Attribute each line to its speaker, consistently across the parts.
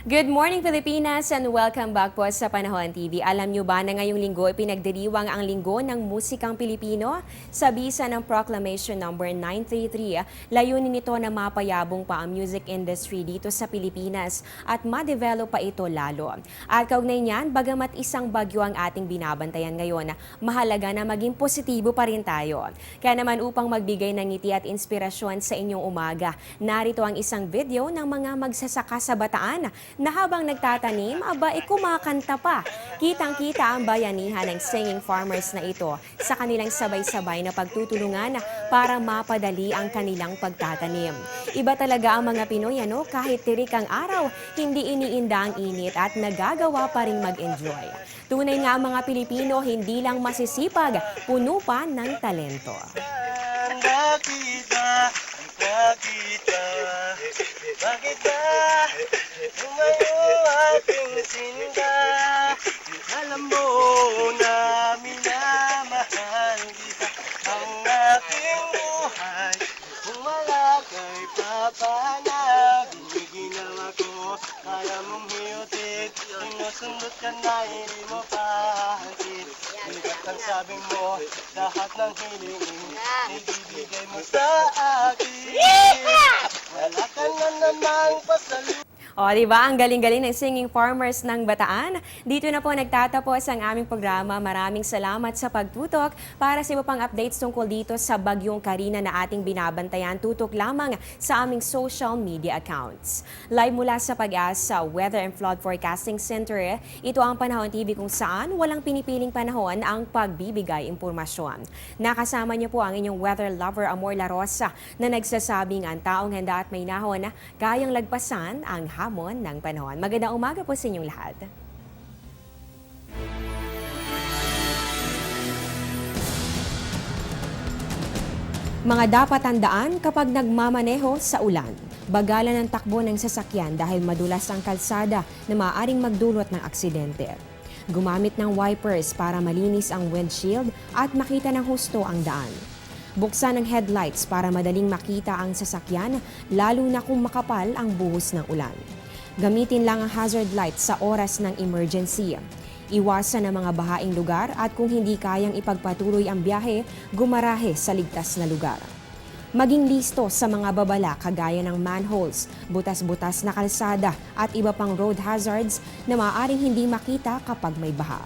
Speaker 1: Good morning Pilipinas and welcome back po sa Panahon TV. Alam niyo ba na ngayong linggo pinagdiriwang ang Linggo ng Musikang Pilipino? Sa bisa ng Proclamation number 933, layunin nito na mapayabong pa ang music industry dito sa Pilipinas at ma-develop pa ito lalo. At kaugnay niyan, bagamat isang bagyo ang ating binabantayan ngayon, mahalaga na maging positibo pa rin tayo. Kaya naman upang magbigay ng ngiti at inspirasyon sa inyong umaga, narito ang isang video ng mga magsasaka sa Bataan na habang nagtatanim, kumakanta pa. Kitang-kita ang bayanihan ng singing farmers na ito sa kanilang sabay-sabay na pagtutulungan para mapadali ang kanilang pagtatanim. Iba talaga ang mga Pinoy, kahit tirik ang araw, hindi iniinda ang init at nagagawa pa rin mag-enjoy. Tunay nga ang mga Pilipino, hindi lang masisipag, puno pa ng talento.
Speaker 2: Bakit ba tumayo ating sinta? Alam mo na minamahal kita ang aking buhay. Kung wala kay Papa na biniginaw ako, kaya mong hiutit, sinusundot ka na hindi mo pahansin. Bigat ang sabi mo, lahat ng hiling ibibigay mo sa akin. Wala ka na namang pasaludo.
Speaker 1: O, diba? Ang galing-galing ng singing farmers ng Bataan. Dito na po nagtatapos ang aming programa. Maraming salamat sa pagtutok. Para sa iba pang updates tungkol dito sa Bagyong Karina na ating binabantayan, tutok lamang sa aming social media accounts. Live mula sa Pag-asa Weather and Flood Forecasting Center, ito ang Panahon TV kung saan walang pinipiling panahon ang pagbibigay impormasyon. Nakasama niyo po ang inyong weather lover Amor La Rosa na nagsasabing ang taong handa at may nahon na kayang lagpasan ang hamon ng panahon. Magandang umaga po sa inyong lahat. Mga dapat tandaan kapag nagmamaneho sa ulan. Bagalan ang takbo ng sasakyan dahil madulas ang kalsada na maaaring magdulot ng aksidente. Gumamit ng wipers para malinis ang windshield at makita ng husto ang daan. Buksan ang headlights para madaling makita ang sasakyan, lalo na kung makapal ang buhos ng ulan. Gamitin lang ang hazard lights sa oras ng emergency. Iwasan ang mga bahaing lugar at kung hindi kayang ipagpatuloy ang biyahe, gumarahe sa ligtas na lugar. Maging listo sa mga babala kagaya ng manholes, butas-butas na kalsada at iba pang road hazards na maaaring hindi makita kapag may baha.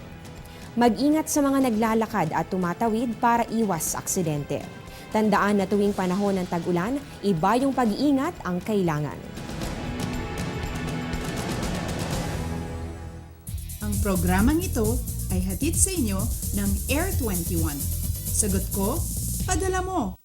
Speaker 1: Mag-ingat sa mga naglalakad at tumatawid para iwas aksidente. Tandaan na tuwing panahon ng tag-ulan, iba yung pag-iingat ang kailangan.
Speaker 3: Ang programang ito ay hatid sa inyo ng Air 21. Sagot ko, padala mo!